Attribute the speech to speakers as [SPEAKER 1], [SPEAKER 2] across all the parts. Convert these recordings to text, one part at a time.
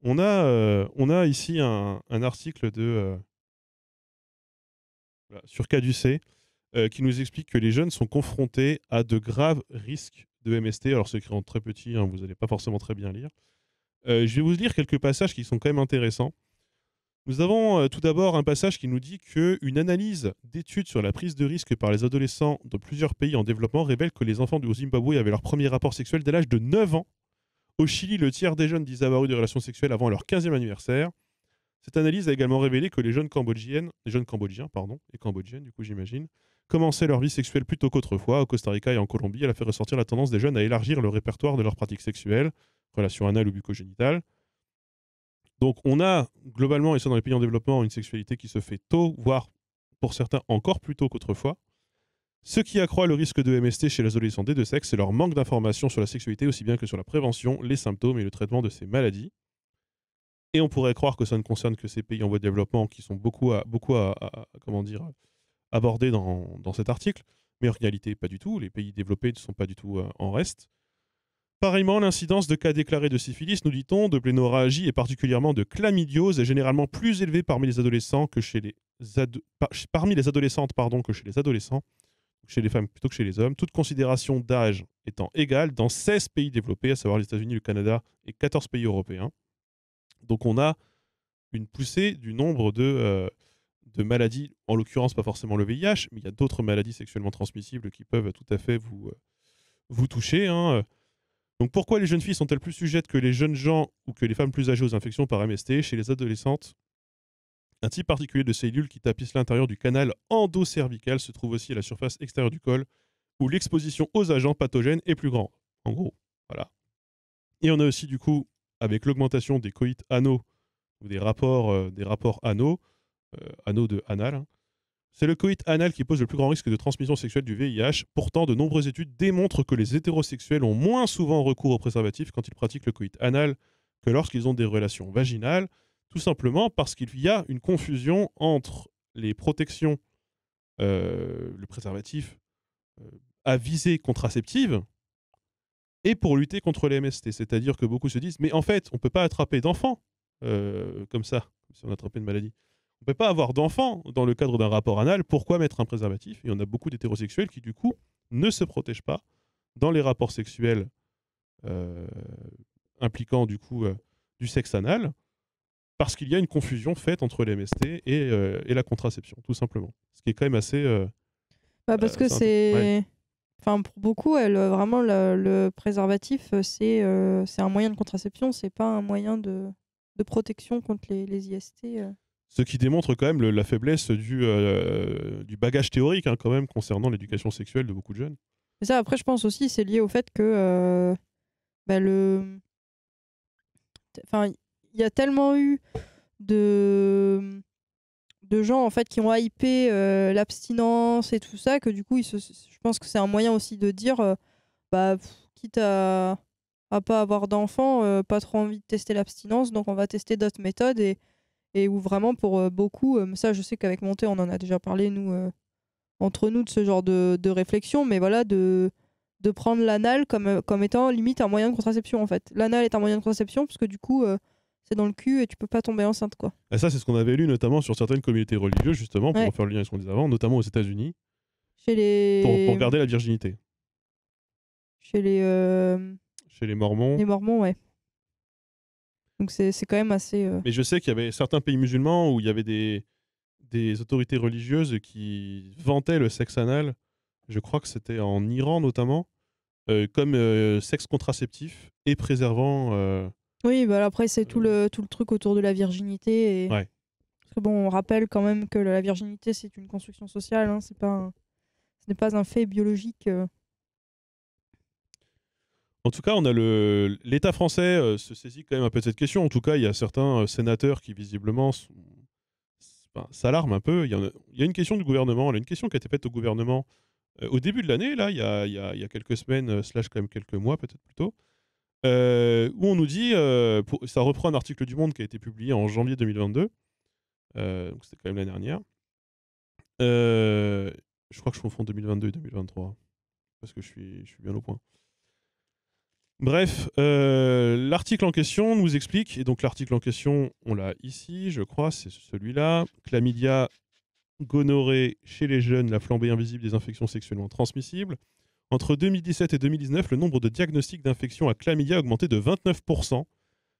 [SPEAKER 1] on a ici un article voilà, sur Caducée qui nous explique que les jeunes sont confrontés à de graves risques de MST. Alors, c'est écrit en très petit, hein, vous n'allez pas forcément très bien lire. Je vais vous lire quelques passages qui sont quand même intéressants. Nous avons tout d'abord un passage qui nous dit qu'une analyse d'études sur la prise de risque par les adolescents dans plusieurs pays en développement révèle que les enfants du Zimbabwe avaient leur premier rapport sexuel dès l'âge de 9 ans. Au Chili, le tiers des jeunes disent avoir eu des relations sexuelles avant leur 15e anniversaire. Cette analyse a également révélé que les jeunes cambodgiens, pardon, et cambodgiennes, du coup, j'imagine, commençaient leur vie sexuelle plus tôt qu'autrefois. Au Costa Rica et en Colombie, elle a fait ressortir la tendance des jeunes à élargir le répertoire de leurs pratiques sexuelles, relations anales ou bucco-génitales. Donc, on a globalement, et ça dans les pays en développement, une sexualité qui se fait tôt, voire pour certains encore plus tôt qu'autrefois. Ce qui accroît le risque de MST chez les adolescents des deux sexes, c'est leur manque d'informations sur la sexualité, aussi bien que sur la prévention, les symptômes et le traitement de ces maladies. Et on pourrait croire que ça ne concerne que ces pays en voie de développement qui sont comment dire, abordés dans cet article, mais en réalité, pas du tout. Les pays développés ne sont pas du tout en reste. Pareillement, l'incidence de cas déclarés de syphilis, nous dit-on, de plénorragie et particulièrement de chlamydiose est généralement plus élevée parmi les adolescents que chez les parmi les adolescentes que chez les adolescents, chez les femmes plutôt que chez les hommes, toute considération d'âge étant égale dans 16 pays développés, à savoir les États-Unis, le Canada et 14 pays européens. Donc on a une poussée du nombre de maladies, en l'occurrence pas forcément le VIH, mais il y a d'autres maladies sexuellement transmissibles qui peuvent tout à fait vous toucher, hein. Donc pourquoi les jeunes filles sont-elles plus sujettes que les jeunes gens ou que les femmes plus âgées aux infections par MST? Chez les adolescentes, un type particulier de cellules qui tapissent l'intérieur du canal endocervical se trouve aussi à la surface extérieure du col, où l'exposition aux agents pathogènes est plus grande. En gros, voilà. Et on a aussi du coup, avec l'augmentation des coïts anaux ou des rapports anneaux de anal, hein. C'est le coït anal qui pose le plus grand risque de transmission sexuelle du VIH. Pourtant, de nombreuses études démontrent que les hétérosexuels ont moins souvent recours au préservatif quand ils pratiquent le coït anal que lorsqu'ils ont des relations vaginales, tout simplement parce qu'il y a une confusion entre les protections, le préservatif à visée contraceptive et pour lutter contre les MST. C'est-à-dire que beaucoup se disent, mais en fait, on ne peut pas attraper d'enfants comme ça, comme si on attrapait une maladie. On ne peut pas avoir d'enfants dans le cadre d'un rapport anal. Pourquoi mettre un préservatif? Et on a beaucoup d'hétérosexuels qui, du coup, ne se protègent pas dans les rapports sexuels euh, impliquant, du coup, du sexe anal, parce qu'il y a une confusion faite entre les MST et la contraception, tout simplement. Ce qui est quand même assez...
[SPEAKER 2] Bah, parce que
[SPEAKER 1] ouais.
[SPEAKER 2] c'est. Enfin, pour beaucoup, vraiment, le préservatif, c'est un moyen de contraception, c'est pas un moyen de protection contre les IST.
[SPEAKER 1] Ce qui démontre quand même la faiblesse du bagage théorique, hein, quand même, concernant l'éducation sexuelle de beaucoup de jeunes.
[SPEAKER 2] Mais ça, après, je pense aussi, c'est lié au fait que bah, enfin, il y a tellement eu de gens en fait qui ont hypé l'abstinence et tout ça que du coup, je pense que c'est un moyen aussi de dire, quitte à pas avoir d'enfants, pas trop envie de tester l'abstinence, donc on va tester d'autres méthodes et où vraiment pour beaucoup, ça je sais qu'avec Monté on en a déjà parlé nous entre nous de ce genre de réflexion, mais voilà de prendre l'anal comme étant limite un moyen de contraception en fait. L'anal est un moyen de contraception parce que du coup c'est dans le cul et tu peux pas tomber enceinte quoi.
[SPEAKER 1] Et ça, c'est ce qu'on avait lu notamment sur certaines communautés religieuses, justement, pour
[SPEAKER 2] Ouais,
[SPEAKER 1] refaire le lien avec ce qu'on disait avant, notamment aux États-Unis,
[SPEAKER 2] chez
[SPEAKER 1] pour
[SPEAKER 2] les
[SPEAKER 1] garder la virginité.
[SPEAKER 2] chez
[SPEAKER 1] Chez les Mormons.
[SPEAKER 2] les Mormons, ouais. Donc c'est quand même assez
[SPEAKER 1] Mais je sais qu'il y avait certains pays musulmans où il y avait des autorités religieuses qui vantaient le sexe anal. Je crois que c'était en Iran notamment, comme sexe contraceptif et préservant.
[SPEAKER 2] oui, bah après c'est
[SPEAKER 1] Euh,
[SPEAKER 2] tout le truc autour de la virginité et
[SPEAKER 1] ouais.
[SPEAKER 2] parce que bon, on rappelle quand même que la virginité c'est une construction sociale, hein, ce n'est pas un fait biologique.
[SPEAKER 1] En tout cas, on a l'État français se saisit quand même un peu de cette question. En tout cas, il y a certains sénateurs qui visiblement s'alarment un peu. Il y a une question du gouvernement, là, une question qui a été faite au gouvernement au début de l'année, là, il y a quelques semaines, slash quand même quelques mois peut-être plutôt, où on nous dit, ça reprend un article du Monde qui a été publié en janvier 2022, donc c'était quand même l'année dernière. Euh, je crois que je confonds 2022 et 2023, parce que je suis bien au point. Bref, l'article en question nous explique, et donc l'article en question, on l'a ici, je crois, c'est celui-là. Chlamydia, gonorrhée chez les jeunes, la flambée invisible des infections sexuellement transmissibles. Entre 2017 et 2019, le nombre de diagnostics d'infection à chlamydia a augmenté de 29%.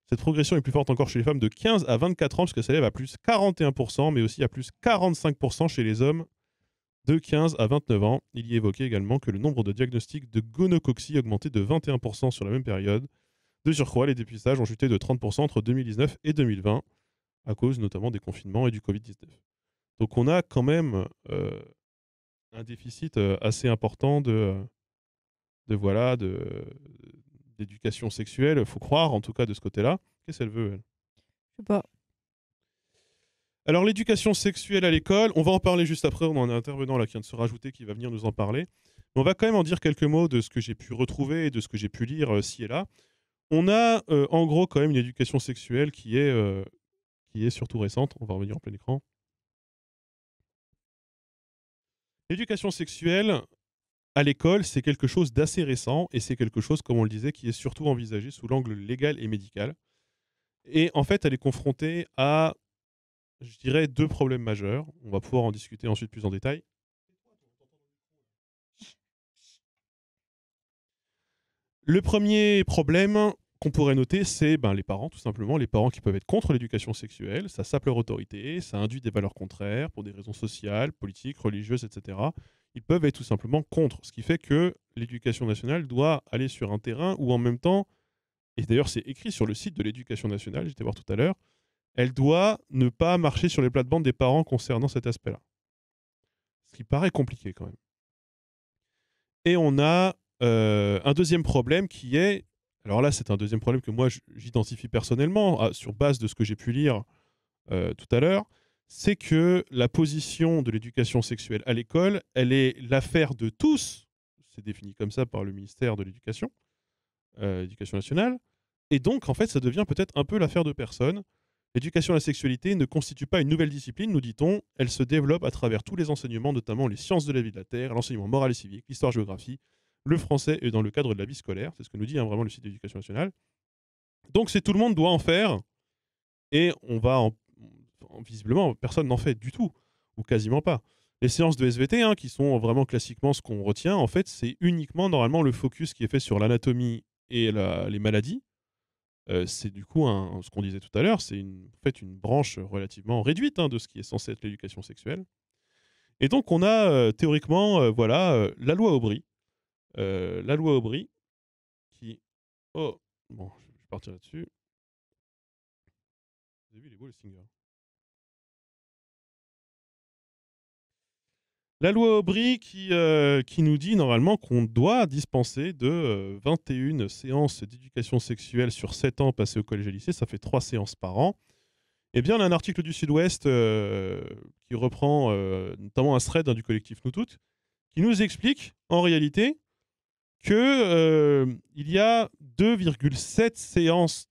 [SPEAKER 1] Cette progression est plus forte encore chez les femmes de 15 à 24 ans, puisque ça s'élève à plus 41%, mais aussi à plus 45% chez les hommes de 15 à 29 ans. Il y est évoqué également que le nombre de diagnostics de gonococcie a augmenté de 21% sur la même période. De surcroît, les dépistages ont chuté de 30% entre 2019 et 2020, à cause notamment des confinements et du Covid-19. Donc on a quand même un déficit assez important d'éducation sexuelle, faut croire, en tout cas de ce côté-là. Qu'est-ce qu'elle veut, elle?
[SPEAKER 2] Je sais pas.
[SPEAKER 1] Alors l'éducation sexuelle à l'école, on va en parler juste après, on a un intervenant là qui vient de se rajouter qui va venir nous en parler. Mais on va quand même en dire quelques mots de ce que j'ai pu retrouver et de ce que j'ai pu lire ci et là. On a en gros quand même une éducation sexuelle qui est surtout récente. On va revenir en plein écran. L'éducation sexuelle à l'école, c'est quelque chose d'assez récent et c'est quelque chose, comme on le disait, qui est surtout envisagé sous l'angle légal et médical. Et en fait, elle est confrontée à, je dirais, deux problèmes majeurs. On va pouvoir en discuter ensuite plus en détail. Le premier problème qu'on pourrait noter, c'est les parents, tout simplement. Les parents qui peuvent être contre l'éducation sexuelle, ça sape leur autorité, ça induit des valeurs contraires pour des raisons sociales, politiques, religieuses, etc. Ils peuvent être tout simplement contre, ce qui fait que l'éducation nationale doit aller sur un terrain où en même temps, et d'ailleurs c'est écrit sur le site de l'éducation nationale, j'étais voir tout à l'heure, elle doit ne pas marcher sur les plates-bandes des parents concernant cet aspect-là. Ce qui paraît compliqué quand même. Et on a un deuxième problème qui est, alors là c'est un deuxième problème que moi j'identifie personnellement sur base de ce que j'ai pu lire tout à l'heure, c'est que la position de l'éducation sexuelle à l'école, elle est l'affaire de tous, c'est défini comme ça par le ministère de l'Éducation, Éducation nationale, et donc en fait ça devient peut-être un peu l'affaire de personne. L'éducation à la sexualité ne constitue pas une nouvelle discipline, nous dit-on, elle se développe à travers tous les enseignements, notamment les sciences de la vie de la Terre, l'enseignement moral et civique, l'histoire-géographie, le français et dans le cadre de la vie scolaire, c'est ce que nous dit vraiment le site de l'Éducation nationale. Donc c'est tout le monde doit en faire, et visiblement, personne n'en fait du tout, ou quasiment pas. Les séances de SVT, qui sont vraiment classiquement ce qu'on retient, en fait, c'est uniquement normalement le focus qui est fait sur l'anatomie et les maladies. C'est du coup ce qu'on disait tout à l'heure, c'est en fait une branche relativement réduite de ce qui est censé être l'éducation sexuelle. Et donc on a théoriquement, la loi Aubry. La loi Aubry qui... Oh, bon, je vais partir là-dessus. Vous avez vu, il est beau le Stinger. La loi Aubry qui nous dit normalement qu'on doit dispenser de 21 séances d'éducation sexuelle sur 7 ans passés au collège et lycée, ça fait 3 séances par an. Eh bien, on a un article du Sud-Ouest qui reprend notamment un thread du collectif Nous Toutes, qui nous explique en réalité que il y a 2,7 séances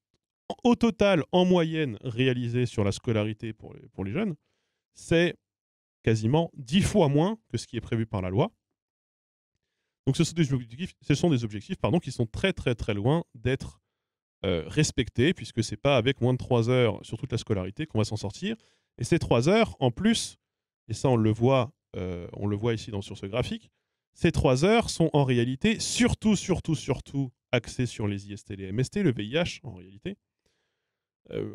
[SPEAKER 1] au total en moyenne réalisées sur la scolarité pour les jeunes. C'est quasiment 10 fois moins que ce qui est prévu par la loi. Donc ce sont des objectifs qui sont très très très loin d'être respectés, puisque c'est pas avec moins de 3 heures sur toute la scolarité qu'on va s'en sortir. Et ces 3 heures, en plus, et ça on le voit ici sur ce graphique, ces 3 heures sont en réalité surtout axées sur les IST, les MST, le VIH en réalité.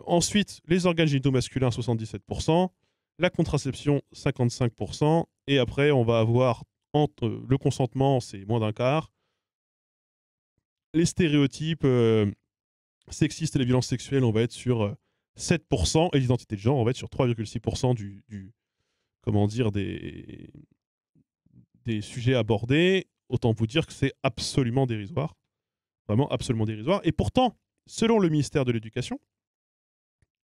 [SPEAKER 1] Ensuite, les organes génitaux masculins, 77%, la contraception, 55%, et après, on va avoir le consentement, c'est moins d'un quart, les stéréotypes sexistes et les violences sexuelles, on va être sur 7%, et l'identité de genre, on va être sur 3,6% des sujets abordés. Autant vous dire que c'est absolument dérisoire. Vraiment absolument dérisoire. Et pourtant, selon le ministère de l'Éducation,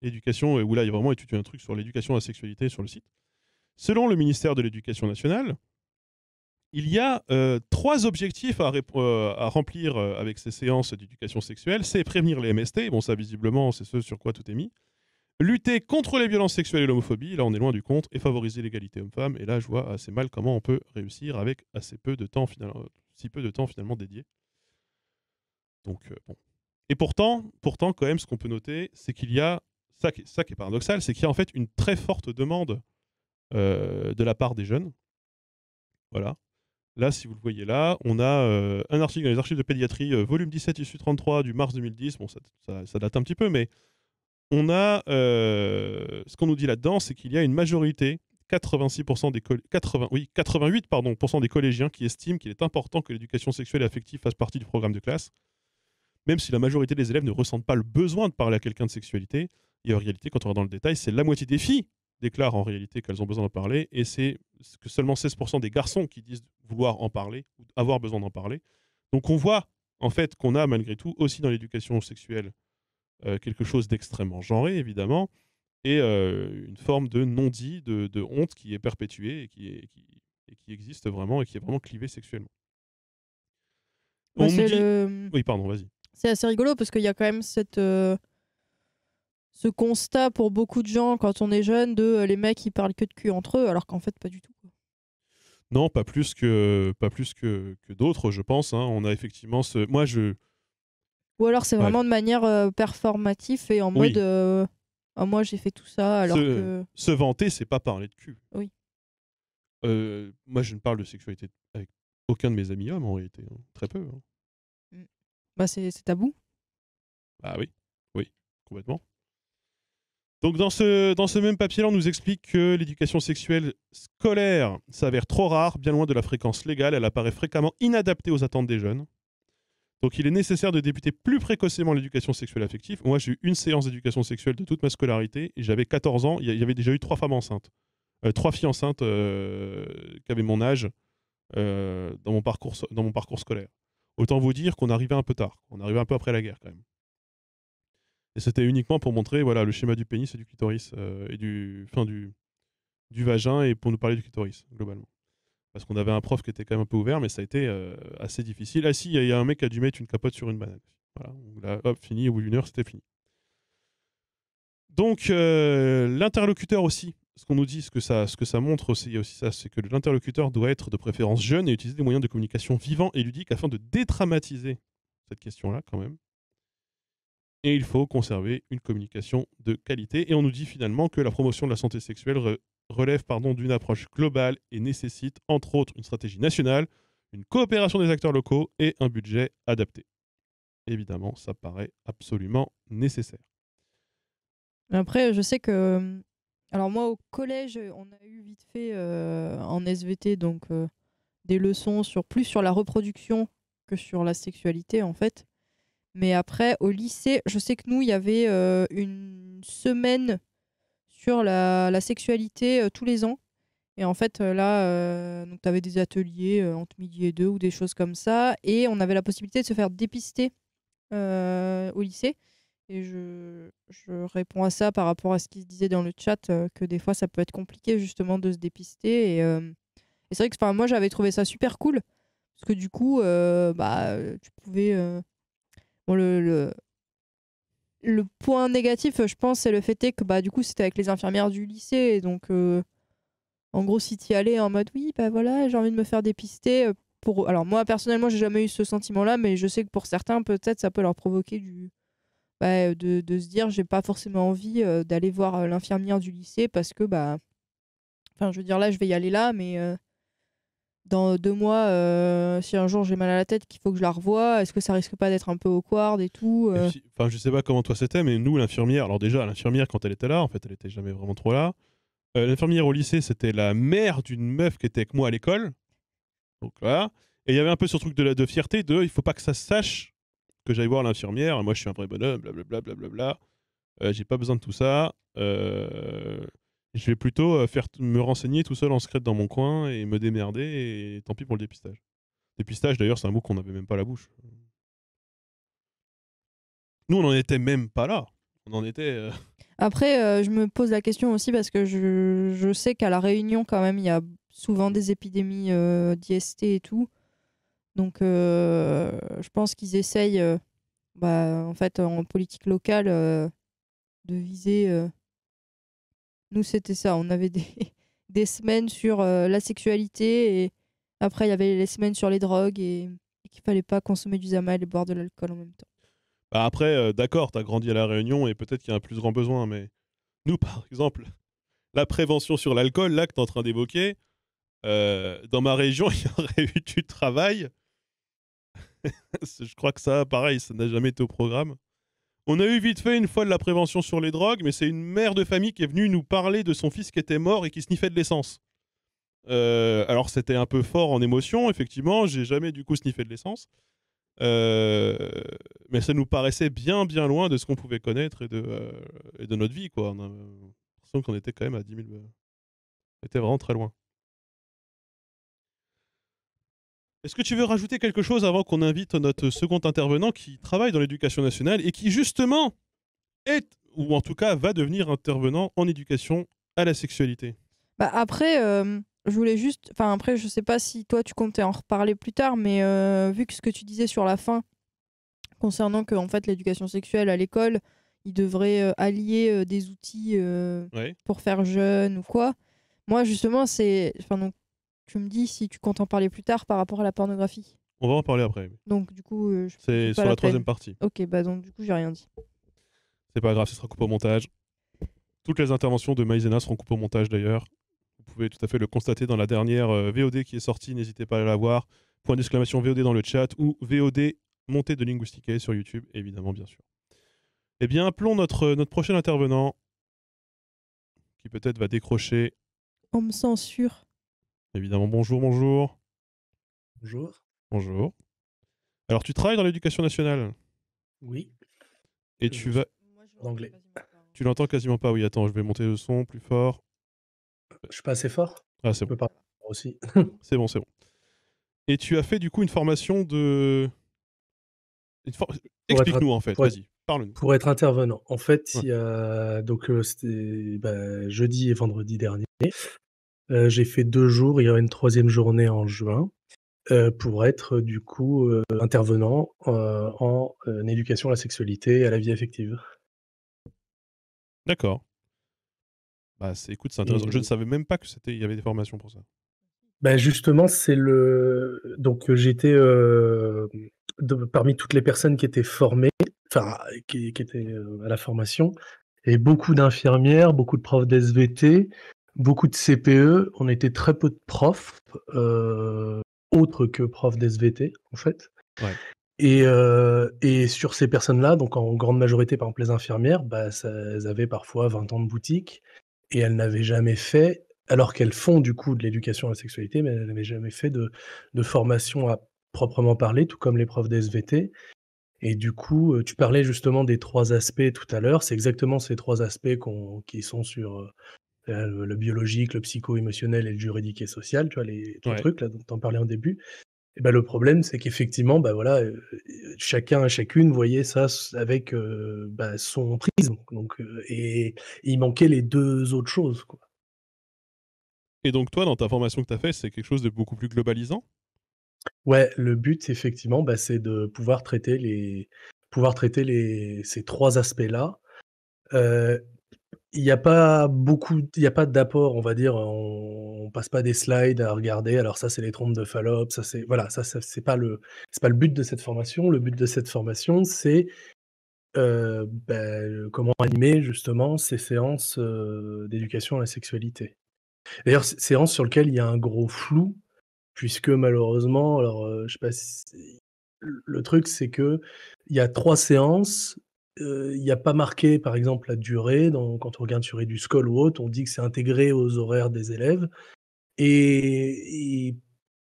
[SPEAKER 1] où là, il y a vraiment étudié un truc sur l'éducation à la sexualité sur le site. Selon le ministère de l'Éducation nationale, il y a 3 objectifs à remplir avec ces séances d'éducation sexuelle. C'est prévenir les MST, bon ça visiblement c'est ce sur quoi tout est mis. Lutter contre les violences sexuelles et l'homophobie, là on est loin du compte, et favoriser l'égalité homme-femme. Et là je vois assez mal comment on peut réussir avec si peu de temps finalement dédié. Donc, bon. Et pourtant, quand même, ce qu'on peut noter, c'est qu'il y a, ça qui est paradoxal, c'est qu'il y a en fait une très forte demande de la part des jeunes. Voilà. Là, si vous le voyez là, on a un article dans les archives de pédiatrie, volume 17, issue 33 du mars 2010. Bon, ça date un petit peu, mais on a ce qu'on nous dit là-dedans, c'est qu'il y a une majorité, 86% des 88 pardon, % des collégiens qui estiment qu'il est important que l'éducation sexuelle et affective fasse partie du programme de classe, même si la majorité des élèves ne ressentent pas le besoin de parler à quelqu'un de sexualité. Et en réalité, quand on va dans le détail, c'est la moitié des filles déclarent en réalité qu'elles ont besoin d'en parler, et c'est que seulement 16% des garçons qui disent vouloir en parler, ou avoir besoin d'en parler. Donc on voit en fait qu'on a malgré tout aussi dans l'éducation sexuelle quelque chose d'extrêmement genré, évidemment, et une forme de non-dit, de honte qui est perpétuée et qui existe vraiment et qui est vraiment clivée sexuellement.
[SPEAKER 2] Bah,
[SPEAKER 1] On nous dit... Oui, pardon, vas-y.
[SPEAKER 2] c'est assez rigolo parce qu'il y a quand même ce constat pour beaucoup de gens quand on est jeune de les mecs ils parlent que de cul entre eux, alors qu'en fait pas du tout, quoi.
[SPEAKER 1] Non, pas plus que d'autres, je pense. Hein. On a effectivement ce... Moi, je...
[SPEAKER 2] Ou alors c'est
[SPEAKER 1] Ouais.
[SPEAKER 2] vraiment de manière performative et en
[SPEAKER 1] Oui.
[SPEAKER 2] mode ah, moi j'ai fait tout ça alors que...
[SPEAKER 1] Se vanter, c'est pas parler de cul.
[SPEAKER 2] Oui.
[SPEAKER 1] Moi, je ne parle de sexualité avec aucun de mes amis hommes, en réalité. Hein. Très peu. Hein.
[SPEAKER 2] Bah c'est tabou.
[SPEAKER 1] Ah oui, oui, complètement. Donc dans ce même papier-là, on nous explique que l'éducation sexuelle scolaire s'avère trop rare, bien loin de la fréquence légale. Elle apparaît fréquemment inadaptée aux attentes des jeunes. Donc il est nécessaire de débuter plus précocement l'éducation sexuelle affective. Moi, j'ai eu une séance d'éducation sexuelle de toute ma scolarité, et j'avais 14 ans. Il y avait déjà eu 3 femmes enceintes. 3 filles enceintes qui avaient mon âge dans mon parcours scolaire. Autant vous dire qu'on arrivait un peu tard. On arrivait un peu après la guerre, quand même. Et c'était uniquement pour montrer voilà, le schéma du pénis et du clitoris, et du vagin, et pour nous parler du clitoris, globalement. Parce qu'on avait un prof qui était quand même un peu ouvert, mais ça a été assez difficile. Ah si, il y a un mec qui a dû mettre une capote sur une banane. Voilà, donc là, hop, fini, au bout d'une heure, c'était fini. Donc, l'interlocuteur aussi, ce qu'on nous dit, ce que ça montre aussi, il y a aussi ça, c'est que l'interlocuteur doit être de préférence jeune et utiliser des moyens de communication vivants et ludiques afin de dédramatiser cette question-là, quand même. Et il faut conserver une communication de qualité. Et on nous dit finalement que la promotion de la santé sexuelle relève d'une approche globale et nécessite, entre autres, une stratégie nationale, une coopération des acteurs locaux et un budget adapté. Évidemment, ça paraît absolument nécessaire.
[SPEAKER 2] Après je sais que... Alors moi au collège on a eu vite fait en SVT donc des leçons plus sur la reproduction que sur la sexualité en fait. Mais après, au lycée, je sais que nous, il y avait une semaine sur la sexualité tous les ans. Et en fait, là, tu avais des ateliers entre midi et deux ou des choses comme ça. Et on avait la possibilité de se faire dépister au lycée. Et je réponds à ça par rapport à ce qui se disait dans le chat, que des fois, ça peut être compliqué justement de se dépister. Et c'est vrai que moi, j'avais trouvé ça super cool. Parce que du coup, tu pouvais... Bon, le point négatif, je pense, c'est le fait est que du coup, c'était avec les infirmières du lycée. Et donc, en gros, si tu y allais en mode oui, voilà, j'ai envie de me faire dépister. Alors, moi, personnellement, j'ai jamais eu ce sentiment-là, mais je sais que pour certains, peut-être, ça peut leur provoquer de se dire, j'ai pas forcément envie d'aller voir l'infirmière du lycée parce que, je veux dire, là, je vais y aller là, mais dans 2 mois, si un jour j'ai mal à la tête, qu'il faut que je la revoie, est-ce que ça risque pas d'être un peu awkward et tout
[SPEAKER 1] Et puis, je sais pas comment toi c'était, mais nous, l'infirmière, alors déjà, l'infirmière, quand elle était là, en fait, elle était jamais vraiment trop là. L'infirmière au lycée, c'était la mère d'une meuf qui était avec moi à l'école. Donc voilà. Et il y avait un peu ce truc de fierté il faut pas que ça se sache que j'aille voir l'infirmière. Moi, je suis un vrai bonhomme, blablabla, blablabla. J'ai pas besoin de tout ça. Je vais plutôt me renseigner tout seul en secret dans mon coin et me démerder, et tant pis pour le dépistage. Dépistage, d'ailleurs, c'est un mot qu'on n'avait même pas à la bouche. Nous, on n'en était même pas là. On en était...
[SPEAKER 2] Après, je me pose la question aussi parce que je sais qu'à La Réunion, quand même, il y a souvent des épidémies d'IST et tout. Donc, je pense qu'ils essayent, en fait, en politique locale, de viser... Nous, c'était ça. On avait des semaines sur la sexualité et après, il y avait les semaines sur les drogues. et qu'il fallait pas consommer du Zamaël et boire de l'alcool en même temps.
[SPEAKER 1] Bah, après, d'accord, t'as grandi à La Réunion et peut-être qu'il y a un plus grand besoin, mais nous, par exemple, la prévention sur l'alcool, là, que tu es en train d'évoquer, dans ma région, il y aurait eu du travail. Je crois que ça, pareil, ça n'a jamais été au programme. On a eu vite fait une fois de la prévention sur les drogues, mais c'est une mère de famille qui est venue nous parler de son fils qui était mort et qui sniffait de l'essence. Alors c'était un peu fort en émotion, effectivement, j'ai jamais du coup sniffé de l'essence. Euh, mais ça nous paraissait bien bien loin de ce qu'on pouvait connaître et de notre vie, quoi. On a l'impression qu'on était quand même à 10 000... On était vraiment très loin. Est-ce que tu veux rajouter quelque chose avant qu'on invite notre second intervenant qui travaille dans l'éducation nationale et qui justement est, ou en tout cas va devenir intervenant en éducation à la sexualité?
[SPEAKER 2] Bah après, je voulais juste, enfin après, je sais pas si toi tu comptais en reparler plus tard, mais vu que ce que tu disais sur la fin concernant que en fait l'éducation sexuelle à l'école, ils devraient allier des outils
[SPEAKER 1] Ouais.
[SPEAKER 2] pour faire jeune ou quoi. Moi justement, c'est, enfin donc tu me dis si tu comptes en parler plus tard par rapport à la pornographie.
[SPEAKER 1] On va en parler après.
[SPEAKER 2] Donc du coup, j'ai
[SPEAKER 1] C'est
[SPEAKER 2] pas
[SPEAKER 1] sur
[SPEAKER 2] la
[SPEAKER 1] la troisième
[SPEAKER 2] peine.
[SPEAKER 1] partie.
[SPEAKER 2] Ok, bah donc du coup j'ai rien dit.
[SPEAKER 1] C'est pas grave, ce sera coupé au montage. Toutes les interventions de Maïzena seront coupées au montage d'ailleurs. Vous pouvez tout à fait le constater dans la dernière VOD qui est sortie, n'hésitez pas à la voir. Point d'exclamation VOD dans le chat ou VOD montée de Linguistique sur YouTube, évidemment, bien sûr. Eh bien, appelons notre prochain intervenant qui peut-être va décrocher.
[SPEAKER 2] On me censure.
[SPEAKER 1] Évidemment, bonjour, bonjour.
[SPEAKER 3] Bonjour.
[SPEAKER 1] Bonjour. Alors, tu travailles dans l'éducation nationale
[SPEAKER 3] Oui.
[SPEAKER 1] et tu vas.
[SPEAKER 3] D'anglais.
[SPEAKER 1] Tu l'entends quasiment pas, oui. Attends, je vais monter le son plus fort.
[SPEAKER 3] Je suis pas assez fort.
[SPEAKER 1] Ah, c'est
[SPEAKER 3] Je
[SPEAKER 1] bon.
[SPEAKER 3] peux parler aussi.
[SPEAKER 1] C'est bon, c'est bon. Et tu as fait du coup une formation de. Explique-nous en fait, vas-y, parle-nous.
[SPEAKER 3] Pour être intervenant. En fait,
[SPEAKER 1] Ouais.
[SPEAKER 3] il y a donc c'était jeudi et vendredi dernier. J'ai fait 2 jours, il y aura une 3e journée en juin, pour être du coup, intervenant, en éducation à la sexualité et à la vie affective.
[SPEAKER 1] D'accord. Bah, écoute, c'est intéressant. Je ne
[SPEAKER 3] Et
[SPEAKER 1] savais même pas que il y avait des formations pour ça.
[SPEAKER 3] bah, justement, c'est le donc j'étais, parmi toutes les personnes qui étaient formées, enfin qui étaient, à la formation, et beaucoup d'infirmières, beaucoup de profs d'SVT, beaucoup de CPE. On était très peu de profs, autres que profs d'SVT, en fait.
[SPEAKER 1] Ouais.
[SPEAKER 3] Et sur ces personnes-là, donc en grande majorité, par exemple les infirmières, bah, elles avaient parfois 20 ans de boutique et elles n'avaient jamais fait, alors qu'elles font du coup de l'éducation à la sexualité, mais elles n'avaient jamais fait de formation à proprement parler, tout comme les profs d'SVT. Et du coup, tu parlais justement des 3 aspects tout à l'heure. C'est exactement ces 3 aspects qui sont sur, le biologique, le psycho-émotionnel et le juridique et social, tu vois? Les 3
[SPEAKER 1] Ouais.
[SPEAKER 3] trucs là dont tu en parlais en début. Et bah, le problème, c'est qu'effectivement, bah, voilà, chacun et chacune voyait ça avec, son prisme, donc et il manquait les 2 autres choses, quoi.
[SPEAKER 1] Et donc toi, dans ta formation que tu as fait, c'est quelque chose de beaucoup plus globalisant?
[SPEAKER 3] Ouais, le but effectivement, bah, c'est de pouvoir traiter ces 3 aspects-là. Heu, il y a pas d'apport, on va dire, on passe pas des slides à regarder, alors ça, c'est les trompes de Fallope, ça c'est voilà, ça c'est pas le but de cette formation. Le but de cette formation, c'est comment animer justement ces séances, d'éducation à la sexualité. D'ailleurs, séances sur lesquelles il y a un gros flou, puisque malheureusement, alors, je sais pas si le truc, c'est qu'il y a 3 séances, il y a pas marqué par exemple la durée quand on regarde sur Eduscol ou autre, on dit que c'est intégré aux horaires des élèves et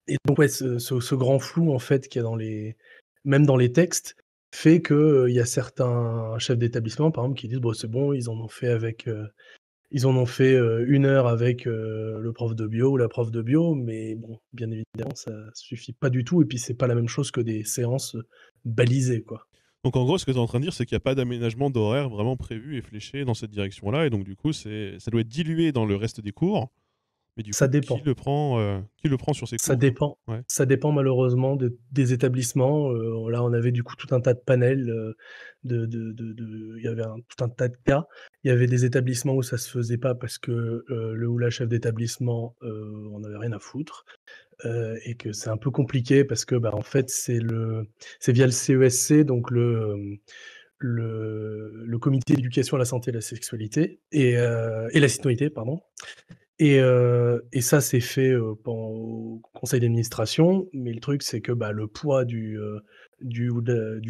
[SPEAKER 3] et donc ouais, ce grand flou en fait qu'il y a même dans les textes, fait que, il y a certains chefs d'établissement, par exemple, qui disent: «Bon, c'est bon, ils en ont fait, 1 heure avec, le prof de bio ou la prof de bio», mais bon, bien évidemment, ça suffit pas du tout et puis c'est pas la même chose que des séances, balisées, quoi.
[SPEAKER 1] Donc en gros, ce que tu es en train de dire, c'est qu'il n'y a pas d'aménagement d'horaire vraiment prévu et fléché dans cette direction-là, et donc du coup, ça doit être dilué dans le reste des cours. Mais du
[SPEAKER 3] Ça
[SPEAKER 1] coup,
[SPEAKER 3] dépend.
[SPEAKER 1] qui le prend sur ces
[SPEAKER 3] Ça
[SPEAKER 1] cours, quoi?
[SPEAKER 3] dépend.
[SPEAKER 1] Ouais.
[SPEAKER 3] Ça dépend malheureusement des établissements, là, on avait du coup tout un tas de panels, il y avait tout un tas de cas. Il y avait des établissements où ça se faisait pas parce que, le ou la chef d'établissement, en avait rien à foutre. et que c'est un peu compliqué parce que, bah, en fait, c'est via le CESC, donc le comité d'éducation à la santé et la sexualité et la citoyenneté, pardon. Et ça, c'est fait, au conseil d'administration, mais le truc, c'est que, bah, le poids du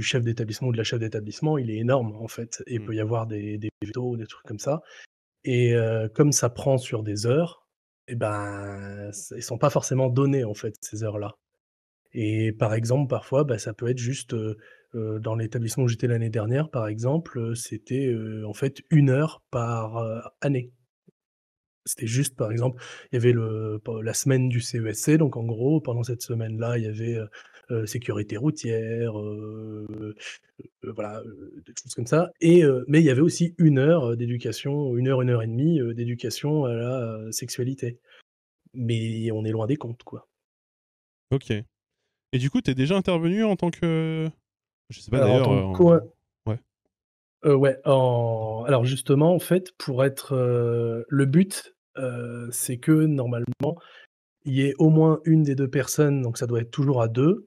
[SPEAKER 3] chef d'établissement ou de la chef d'établissement, il est énorme, en fait, et il
[SPEAKER 1] Mmh.
[SPEAKER 3] peut y avoir des vétos ou des trucs comme ça. Et comme ça prend sur des heures, et ben, ils sont pas forcément donnés, en fait, ces heures-là. Et par exemple, parfois, bah, ça peut être juste, dans l'établissement où j'étais l'année dernière, par exemple, c'était, en fait 1 heure par, année. C'était juste, par exemple, il y avait la semaine du CESC, donc en gros, pendant cette semaine-là, il y avait, sécurité routière, voilà, des choses comme ça, mais il y avait aussi 1 heure, d'éducation, 1 heure et demie, d'éducation à la, sexualité. Mais on est loin des comptes, quoi.
[SPEAKER 1] Ok. Et du coup, tu es déjà intervenu en tant que... Je sais pas
[SPEAKER 3] Alors en
[SPEAKER 1] d'ailleurs...
[SPEAKER 3] tant que co
[SPEAKER 1] Ouais.
[SPEAKER 3] ouais, alors justement, en fait, pour être, le but, c'est que normalement, il y ait au moins une des 2 personnes, donc ça doit être toujours à 2,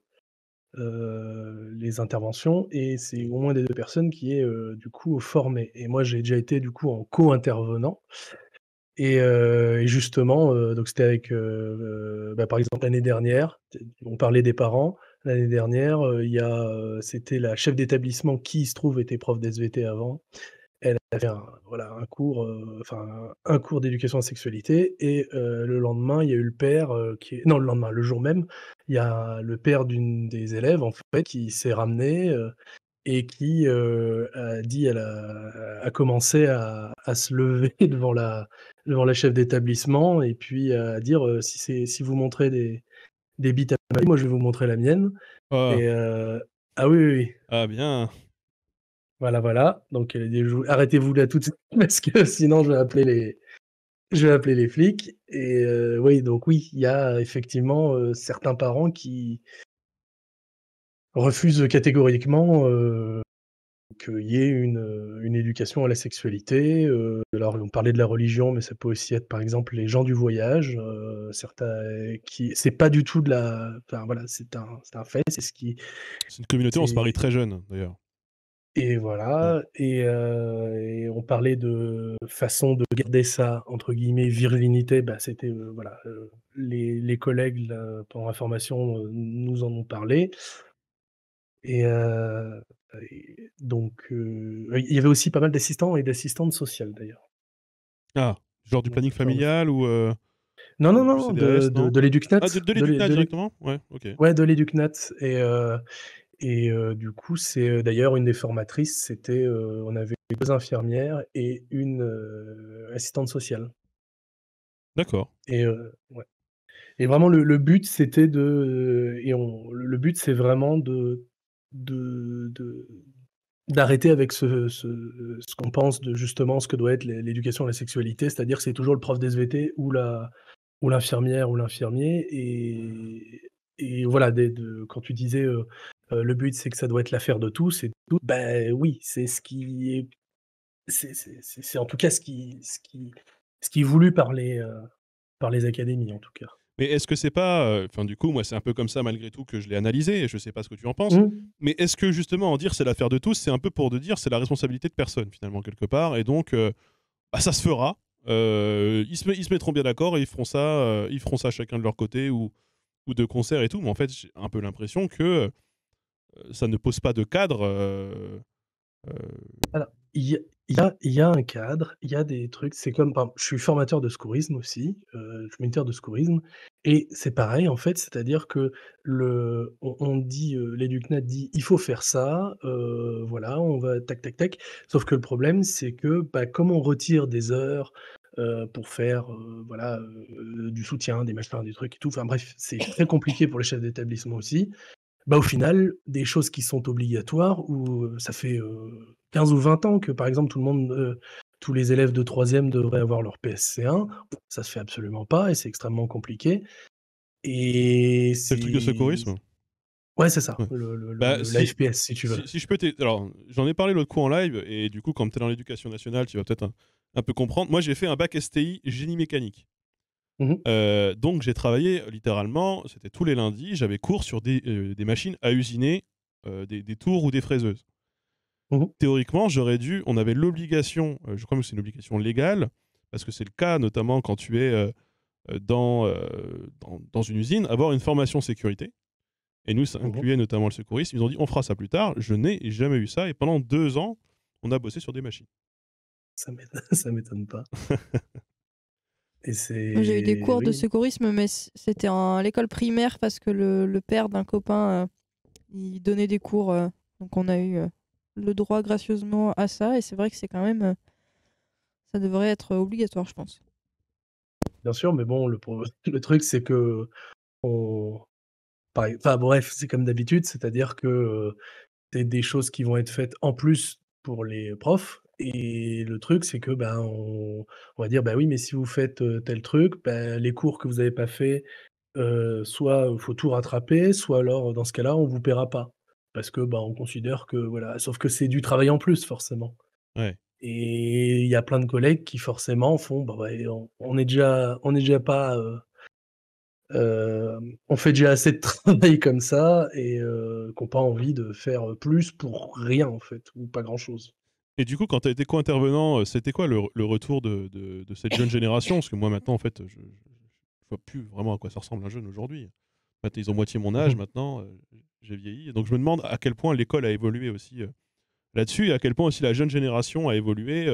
[SPEAKER 3] les interventions, et c'est au moins des 2 personnes qui est, du coup, formées. Et moi, j'ai déjà été, du coup, en co-intervenant, et justement, donc c'était avec, bah, par exemple, l'année dernière, on parlait des parents. L'année dernière, il y a, c'était la chef d'établissement qui, il se trouve, était prof d'SVT avant. Elle avait un cours, enfin, un cours d'éducation à la sexualité, et le lendemain, il y a eu le père, qui est non, le lendemain, le jour même, il y a le père d'une des élèves, en fait, qui s'est ramené, et qui, a dit a commencé à se lever devant la chef d'établissement, et puis à dire, Si vous montrez des bites à ma fille, moi je vais vous montrer la mienne».
[SPEAKER 1] Ah,
[SPEAKER 3] Et ah oui, oui, oui.
[SPEAKER 1] ah bien.
[SPEAKER 3] Voilà, voilà. Donc elle a dit: Arrêtez-vous là tout de suite parce que sinon je vais appeler les flics». Et oui, donc oui, il y a effectivement, certains parents qui refusent catégoriquement, qu'il y ait une éducation à la sexualité. Alors on parlait de la religion, mais ça peut aussi être, par exemple, les gens du voyage, certains qui c'est pas du tout de la enfin voilà, c'est un fait, c'est ce qui
[SPEAKER 1] C'est une communauté, on se marie
[SPEAKER 3] c'est
[SPEAKER 1] très jeune, d'ailleurs.
[SPEAKER 3] et
[SPEAKER 1] Mm.
[SPEAKER 3] voilà. Et on parlait de façon de garder ça, entre guillemets, «virginité», bah, c'était, voilà, les collègues là, pendant la formation, nous en ont parlé. Et donc oui, il y avait aussi pas mal d'assistants et d'assistantes sociales, d'ailleurs.
[SPEAKER 1] Ah, genre du
[SPEAKER 3] Donc
[SPEAKER 1] planning
[SPEAKER 3] ce genre de
[SPEAKER 1] familial
[SPEAKER 3] non, non,
[SPEAKER 1] ou du
[SPEAKER 3] non,
[SPEAKER 1] CDAS, non?
[SPEAKER 3] de l'EducNat,
[SPEAKER 1] Ah, de l'Éducnat directement? Ouais, ok.
[SPEAKER 3] ouais, de l'EducNat. Et du coup, c'est, d'ailleurs une des formatrices, c'était, on avait 2 infirmières et une, assistante sociale.
[SPEAKER 1] D'accord.
[SPEAKER 3] Et ouais, et vraiment le but c'était le but c'est vraiment de d'arrêter avec ce qu'on pense de justement ce que doit être l'éducation à la sexualité. C'est-à-dire que c'est toujours le prof d'SVT ou l'infirmière ou l'infirmier. Et voilà, quand tu disais, le but c'est que ça doit être l'affaire de tous et tout, ben oui, c'est ce qui est c'est en tout cas ce qui est voulu par les académies, en tout cas.
[SPEAKER 1] Mais est-ce que c'est pas, enfin, du coup, moi, c'est un peu comme ça malgré tout que je l'ai analysé et je sais pas ce que tu en penses.
[SPEAKER 3] Mmh.
[SPEAKER 1] Mais est-ce que justement en dire c'est l'affaire de tous, c'est un peu pour de dire c'est la responsabilité de personne finalement quelque part et donc bah, ça se fera. Ils se mettront bien d'accord et ils feront ça chacun de leur côté ou de concert et tout. Mais en fait, j'ai un peu l'impression que ça ne pose pas de cadre. Euh,
[SPEAKER 3] Alors, il y a un cadre, il y a des trucs, c'est comme par exemple, je suis formateur de secourisme aussi, je suis moniteur de secourisme, et c'est pareil en fait, c'est-à-dire que on dit, l'Éducnat dit: «Il faut faire ça, voilà, on va tac, tac, tac». Sauf que le problème, c'est que, bah, comme on retire des heures, pour faire, voilà, du soutien, des machins, des trucs et tout, enfin bref, c'est très compliqué pour les chefs d'établissement aussi. Bah, au final, des choses qui sont obligatoires où, ça fait, 15 ou 20 ans que, par exemple, tous les élèves de 3e devraient avoir leur PSC1, ça se fait absolument pas et c'est extrêmement compliqué. Et
[SPEAKER 1] c'est le truc de secourisme.
[SPEAKER 3] ouais, c'est ça,
[SPEAKER 1] Ouais. Bah,
[SPEAKER 3] l'AFPS si tu veux.
[SPEAKER 1] si je peux t'aider. Alors, j'en ai parlé l'autre coup en live, et du coup, quand tu es dans l'éducation nationale, tu vas peut-être un peu comprendre. Moi, j'ai fait un bac STI génie mécanique.
[SPEAKER 3] Mmh.
[SPEAKER 1] Donc j'ai travaillé littéralement, c'était tous les lundis, j'avais cours sur des machines à usiner, des tours ou des fraiseuses.
[SPEAKER 3] Mmh.
[SPEAKER 1] Théoriquement, on avait l'obligation, je crois que c'est une obligation légale, parce que c'est le cas notamment quand tu es dans une usine, avoir une formation sécurité. Et nous, ça
[SPEAKER 3] Mmh.
[SPEAKER 1] incluait notamment le secourisme. Ils ont dit on fera ça plus tard. Je n'ai jamais eu ça. Et pendant 2 ans, on a bossé sur des machines.
[SPEAKER 3] Ça m'étonne pas et
[SPEAKER 2] Moi, j'ai eu des
[SPEAKER 3] c'est
[SPEAKER 2] cours de
[SPEAKER 3] oui.
[SPEAKER 2] secourisme, mais c'était à l'école primaire parce que le père d'un copain, il donnait des cours. Donc on a eu le droit gracieusement à ça. Et c'est vrai que c'est quand même, ça devrait être obligatoire, je pense.
[SPEAKER 3] Bien sûr, mais bon, le truc, c'est que on enfin bref, c'est comme d'habitude, c'est-à-dire que, c'est des choses qui vont être faites en plus pour les profs et le truc, c'est que, ben, on va dire: «Bah oui, mais si vous faites, tel truc, bah, les cours que vous avez pas fait, soit, faut tout rattraper, soit alors, dans ce cas-là, on vous paiera pas». Parce que, bah, on considère que voilà, sauf que c'est du travail en plus forcément
[SPEAKER 1] Ouais.
[SPEAKER 3] et il y a plein de collègues qui forcément font: «Bah ouais, on est déjà pas, on fait déjà assez de travail comme ça et qui ont pas envie de faire, plus pour rien en fait, ou pas grand-chose».
[SPEAKER 1] Et du coup, quand tu as été co-intervenant, c'était quoi le retour de cette jeune génération? Parce que moi, maintenant, en fait, je vois plus vraiment à quoi ça ressemble un jeune aujourd'hui. Maintenant, ils ont moitié mon âge maintenant, j'ai vieilli. Donc je me demande à quel point l'école a évolué aussi, là-dessus et à quel point aussi la jeune génération a évolué,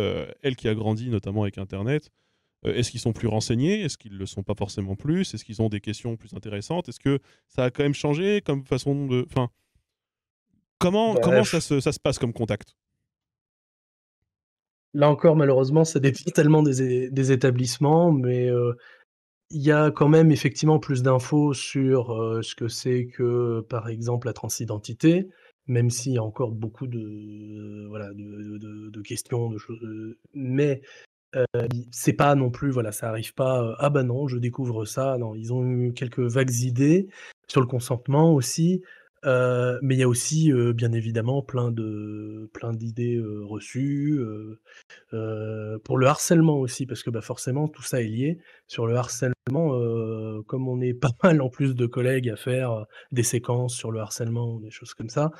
[SPEAKER 1] elle qui a grandi notamment avec internet. Est-ce qu'ils sont plus renseignés? Est-ce qu'ils le sont pas forcément plus? Est-ce qu'ils ont des questions plus intéressantes? Est-ce que ça a quand même changé comme façon de enfin, comment
[SPEAKER 3] Bah,
[SPEAKER 1] ça se passe comme contact?
[SPEAKER 3] là encore malheureusement ça dépend tellement des établissements, mais il y a quand même effectivement plus d'infos sur, ce que c'est que, par exemple, la transidentité, même s'il y a encore beaucoup de, voilà, de questions, de choses, mais c'est pas non plus, voilà, ça arrive pas, «Ah bah non, je découvre ça». Non, ils ont eu quelques vagues idées sur le consentement aussi, mais il y a aussi, bien évidemment plein d'idées, reçues, pour le harcèlement aussi, parce que, bah, forcément tout ça est lié. Sur le harcèlement, comme on est pas mal en plus de collègues à faire, des séquences sur le harcèlement ou des choses comme ça,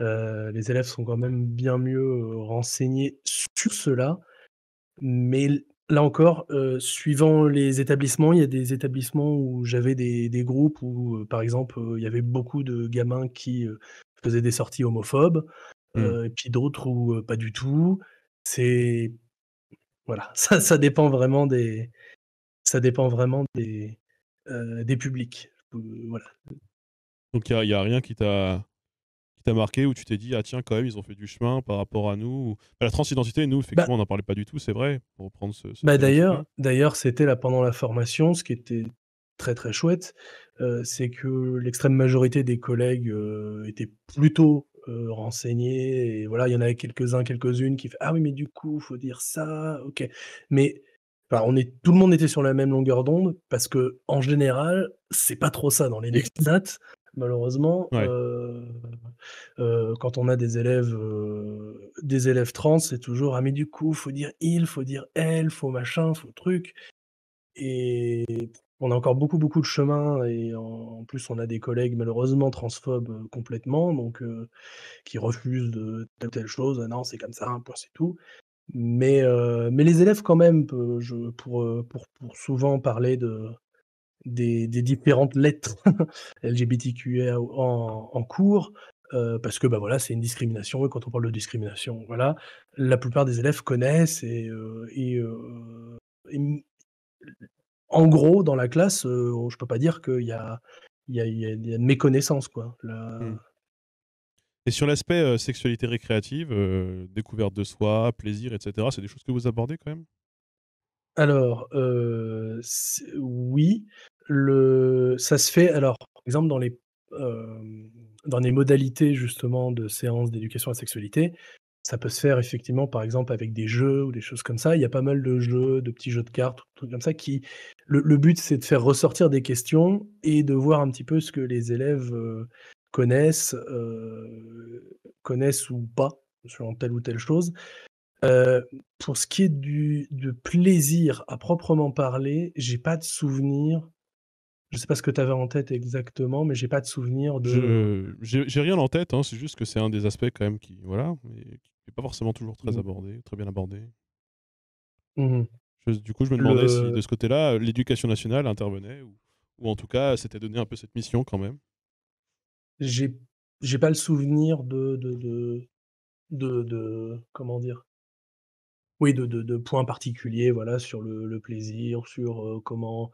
[SPEAKER 3] les élèves sont quand même bien mieux, renseignés sur cela. Mais là encore, suivant les établissements, il y a des établissements où j'avais des groupes où, par exemple, il y avait beaucoup de gamins qui, faisaient des sorties homophobes,
[SPEAKER 1] Mmh.
[SPEAKER 3] et puis d'autres où, pas du tout. C'est voilà, ça dépend vraiment des publics. Voilà.
[SPEAKER 1] Donc il y a rien qui t'a marqué où tu t'es dit: «Ah tiens, quand même, ils ont fait du chemin par rapport à nous» ou bah, la transidentité, nous,
[SPEAKER 3] Bah
[SPEAKER 1] effectivement, on n'en parlait pas du tout, c'est vrai, pour reprendre ce
[SPEAKER 3] bah,
[SPEAKER 1] thème aussi,
[SPEAKER 3] d'ailleurs
[SPEAKER 1] ouais.
[SPEAKER 3] d'ailleurs, c'était là pendant la formation, ce qui était très, très chouette, c'est que l'extrême majorité des collègues, étaient plutôt, renseignés et voilà, il y en avait quelques-uns, quelques-unes qui fait: «Ah oui, mais du coup, faut dire ça, OK». Mais enfin, tout le monde était sur la même longueur d'onde parce que en général, c'est pas trop ça dans les nat malheureusement,
[SPEAKER 1] Ouais.
[SPEAKER 3] quand on a des élèves trans, c'est toujours: «Ah mais du coup, faut dire il, faut dire elle, faut machin, faut truc» et on a encore beaucoup, beaucoup de chemin et en plus, on a des collègues malheureusement transphobes, complètement donc qui refusent de telle ou telle chose: «Non, c'est comme ça, un point, c'est tout». Mais les élèves quand même, pour souvent parler des différentes lettres LGBTQIA en cours, parce que, bah, voilà, c'est une discrimination et quand on parle de discrimination, voilà, la plupart des élèves connaissent et en gros, dans la classe, je peux pas dire qu'il y a une méconnaissance, quoi.
[SPEAKER 1] Mmh. Et sur l'aspect, sexualité récréative, découverte de soi, plaisir et cetera, c'est des choses que vous abordez quand même?
[SPEAKER 3] Alors, oui, ça se fait alors, par exemple, dans les modalités justement de séances d'éducation à la sexualité, ça peut se faire effectivement, par exemple, avec des jeux ou des choses comme ça. Il y a pas mal de jeux, de petits jeux de cartes, trucs comme ça qui le but, c'est de faire ressortir des questions et de voir un petit peu ce que les élèves, connaissent, connaissent ou pas, selon telle ou telle chose. Pour ce qui est de plaisir à proprement parler, j'ai pas de souvenir. Je sais pas ce que tu avais en tête exactement, mais j'ai pas de souvenir
[SPEAKER 1] J'ai rien en tête, hein, c'est juste que c'est un des aspects quand même qui voilà, mais qui est pas forcément toujours
[SPEAKER 3] mmh,
[SPEAKER 1] très bien abordé.
[SPEAKER 3] mmh
[SPEAKER 1] Du coup, je me demandais si de
[SPEAKER 3] le
[SPEAKER 1] ce côté-là, l'éducation nationale intervenait ou en tout cas s'était donné un peu cette mission quand même.
[SPEAKER 3] j'ai j'ai pas le souvenir comment dire? Oui, de points particuliers, voilà, sur le plaisir, sur, heu, comment,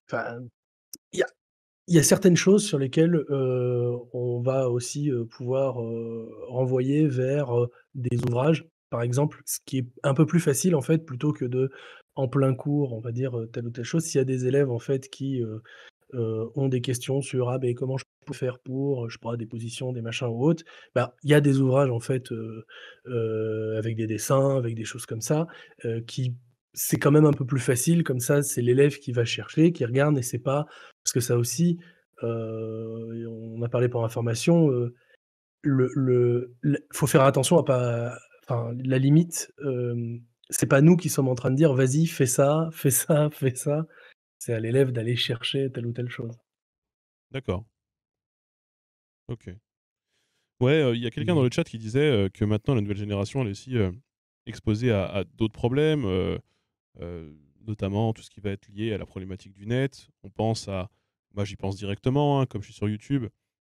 [SPEAKER 3] enfin, il y a il y a certaines choses sur lesquelles, on va aussi, pouvoir, renvoyer vers, des ouvrages. Par exemple, ce qui est un peu plus facile, en fait, plutôt que en plein cours, on va dire, telle ou telle chose. S'il y a des élèves, en fait, qui, ont des questions sur: «Ah beh, comment je peux faire pour, je sais pas, des positions, des machins ou autres», bah, il y a des ouvrages en fait, avec des dessins, avec des choses comme ça, qui c'est quand même un peu plus facile comme ça, c'est l'élève qui va chercher, qui regarde et c'est pas parce que ça aussi, et on a parlé pendant la formation, le faut faire attention à pas enfin la limite, c'est pas nous qui sommes en train de dire: «Vas-y, fais ça, fais ça, fais ça». C'est à l'élève d'aller chercher telle ou telle chose.
[SPEAKER 1] D'accord, OK. Ouais, il y a quelqu'un dans
[SPEAKER 3] Mmh.
[SPEAKER 1] le chat qui disait, que maintenant la nouvelle génération elle est aussi, exposée à d'autres problèmes, notamment tout ce qui va être lié à la problématique du net. On pense à moi j'y pense directement, hein, comme je suis sur YouTube,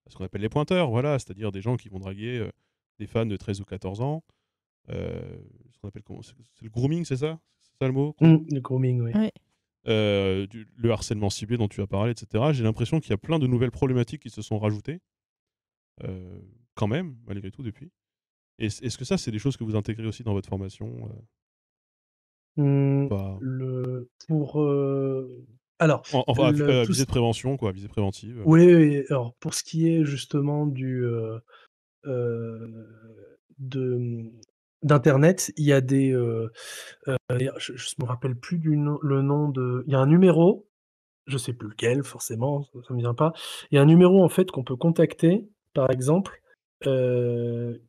[SPEAKER 1] à ce qu'on appelle les pointeurs, voilà, c'est-à-dire des gens qui vont draguer, des fans de 13 ou 14 ans. Ce qu'on appelle comment? C'est le grooming, c'est ça? C'est ça le mot qu'on
[SPEAKER 3] Le grooming, oui.
[SPEAKER 2] Ouais.
[SPEAKER 1] le harcèlement ciblé dont tu as parlé et cetera. J'ai l'impression qu'il y a plein de nouvelles problématiques qui se sont rajoutées, quand même, malgré tout depuis. Est-ce que ça, c'est des choses que vous intégrez aussi dans votre formation, ou
[SPEAKER 3] Mmh,
[SPEAKER 1] pas?
[SPEAKER 3] le pour, alors
[SPEAKER 1] Enfin,
[SPEAKER 3] le
[SPEAKER 1] à
[SPEAKER 3] tout
[SPEAKER 1] visée
[SPEAKER 3] ce
[SPEAKER 1] de prévention quoi, visée préventive,
[SPEAKER 3] oui, oui, oui, alors pour ce qui est justement heu, de, d'internet, il y a des, d'ailleurs je me rappelle plus du nom le nom de il y a un numéro, je sais plus lequel forcément, ça me vient pas. Il y a un numéro en fait qu'on peut contacter, par exemple,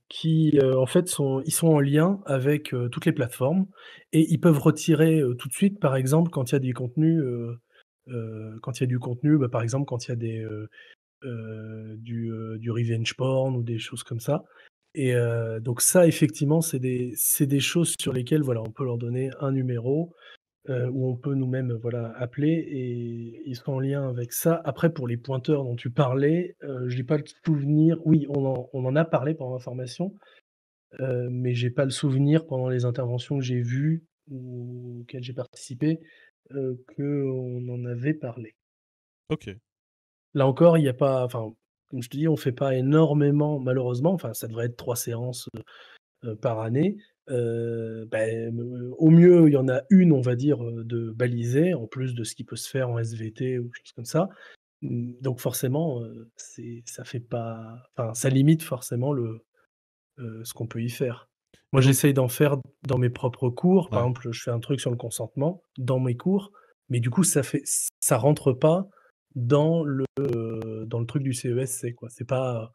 [SPEAKER 3] qui, en fait ils sont en lien avec, toutes les plateformes et ils peuvent retirer, tout de suite, par exemple, quand il y a des contenus, quand il y a du contenu, bah, par exemple, quand il y a du revenge porn ou des choses comme ça et donc ça effectivement, c'est des choses sur lesquelles, voilà, on peut leur donner un numéro où on peut nous-mêmes, voilà, appeler et ils sont en lien avec ça. Après pour les pointeurs dont tu parlais, j'ai pas le souvenir oui, on en a parlé pendant la formation, mais j'ai pas le souvenir pendant les interventions que j'ai vues ou auxquelles j'ai participé, qu'on en avait parlé.
[SPEAKER 1] OK.
[SPEAKER 3] Là encore, il y a pas enfin, comme je te dis, on fait pas énormément malheureusement, enfin ça devrait être 3 séances, par année, au mieux, il y en a une, on va dire, de balisée, en plus de ce qui peut se faire en SVT ou choses comme ça. Donc forcément, c'est ça fait pas enfin, ça limite forcément ce qu'on peut y faire. Moi,
[SPEAKER 1] Et donc
[SPEAKER 3] j'essaye d'en faire dans mes propres cours. Par
[SPEAKER 1] ouais,
[SPEAKER 3] exemple, je fais un truc sur le consentement dans mes cours, mais du coup, ça rentre pas dans le truc du CESC, quoi. C'est pas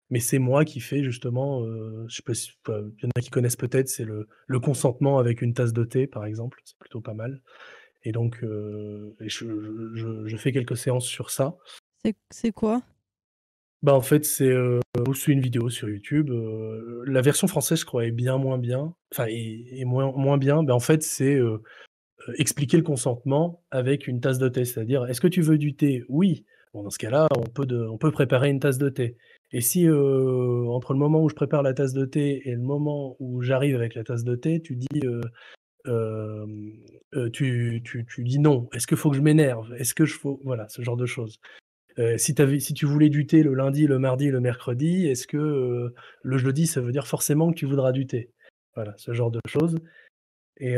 [SPEAKER 3] mais c'est moi qui fais justement, je sais pas si il y en a qui connaissent peut-être, c'est le consentement avec une tasse de thé, par exemple, c'est plutôt pas mal et donc et je fais quelques séances sur ça.
[SPEAKER 2] C'est quoi?
[SPEAKER 3] Bah, en fait, c'est une vidéo sur YouTube, la version française, je crois, est bien moins bien, enfin est moins bien. Bah, en fait, c'est, expliquer le consentement avec une tasse de thé. C'est-à-dire: «Est-ce que tu veux du thé? Oui. Bon, dans ce cas-là, on peut préparer une tasse de thé et si, entre le moment où je prépare la tasse de thé et le moment où j'arrive avec la tasse de thé, tu dis, tu dis: "Non", est-ce qu'il faut que je m'énerve? Est-ce que je faut voilà, ce genre de choses. Si tu voulais du thé le lundi, le mardi, le mercredi, est-ce que, le jeudi, ça veut dire forcément que tu voudras du thé? Voilà, ce genre de choses. Et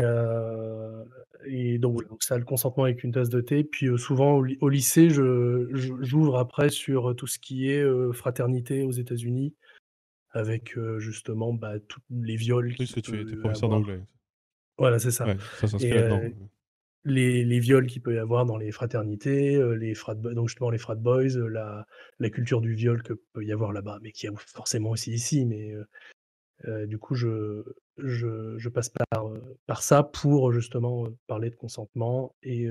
[SPEAKER 3] donc voilà, donc ça, le consentement avec une tasse de thé. Puis, souvent au lycée, j'ouvre après sur, tout ce qui est, fraternité aux États-Unis avec, justement, bah, tous les viols
[SPEAKER 1] oui,
[SPEAKER 3] qu'il
[SPEAKER 1] parce que tu es
[SPEAKER 3] peut
[SPEAKER 1] professeur
[SPEAKER 3] avoir.
[SPEAKER 1] d'anglais.
[SPEAKER 3] Voilà, c'est ça
[SPEAKER 1] Ouais, ça s'inscrit
[SPEAKER 3] et
[SPEAKER 1] là-dedans, ouais.
[SPEAKER 3] les viols qu'il peut y avoir dans les fraternités, donc justement les frat boys, la culture du viol que peut y avoir là-bas, mais qui y a forcément aussi ici, mais du coup je passe par ça pour justement, parler de consentement et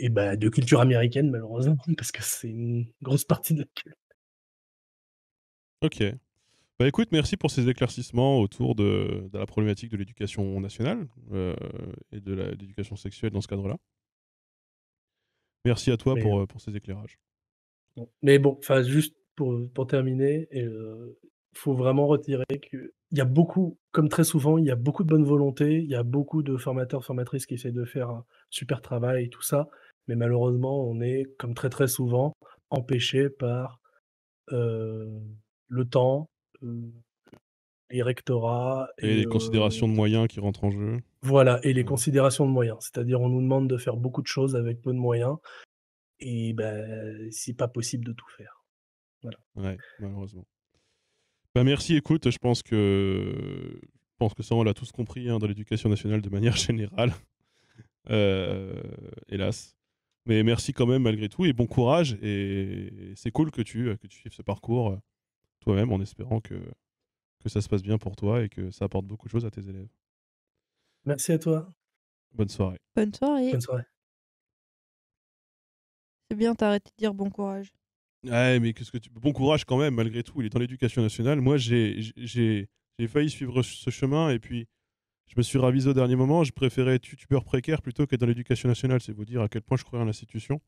[SPEAKER 3] bah, de culture américaine malheureusement parce que c'est une grosse partie de la culture.
[SPEAKER 1] Ok. Bah écoute, merci pour ces éclaircissements autour de la problématique de l'éducation nationale et de l'éducation sexuelle dans ce cadre-là. Merci à toi
[SPEAKER 3] Mais
[SPEAKER 1] pour ces éclairages.
[SPEAKER 3] bon, mais bon, enfin juste pour terminer faut vraiment retirer qu'il y a beaucoup comme très souvent, il y a beaucoup de bonne volonté, il y a beaucoup de formateurs, formatrices qui essaient de faire un super travail et tout ça, mais malheureusement, on est, comme très, très souvent, empêché par, heu, le temps, heu, les rectorats
[SPEAKER 1] Et les considérations de moyens qui rentrent en jeu.
[SPEAKER 3] voilà et les
[SPEAKER 1] Ouais,
[SPEAKER 3] considérations de moyens. C'est-à-dire, on nous demande de faire beaucoup de choses avec peu de moyens et ben, c'est pas possible de tout faire. Voilà.
[SPEAKER 1] ouais, malheureusement. Bah merci, écoute, je pense que ça, on l'a tous compris hein, dans l'éducation nationale de manière générale, hélas. Mais merci quand même malgré tout et bon courage. Et c'est cool que tu suives ce parcours toi-même en espérant que ça se passe bien pour toi et que ça apporte beaucoup de choses à tes élèves.
[SPEAKER 3] Merci à toi.
[SPEAKER 1] Bonne soirée.
[SPEAKER 2] Bonne soirée.
[SPEAKER 3] Bonne soirée.
[SPEAKER 2] C'est bien, t'as arrêté de dire bon courage.
[SPEAKER 1] Ouais, mais qu'est-ce que tu... Bon courage quand même, malgré tout. Il est dans l'éducation nationale. Moi, j'ai failli suivre ce chemin et puis je me suis ravisé au dernier moment. Je préférais être youtubeur précaire plutôt qu'être dans l'éducation nationale. C'est vous dire à quel point je croyais en l'institution.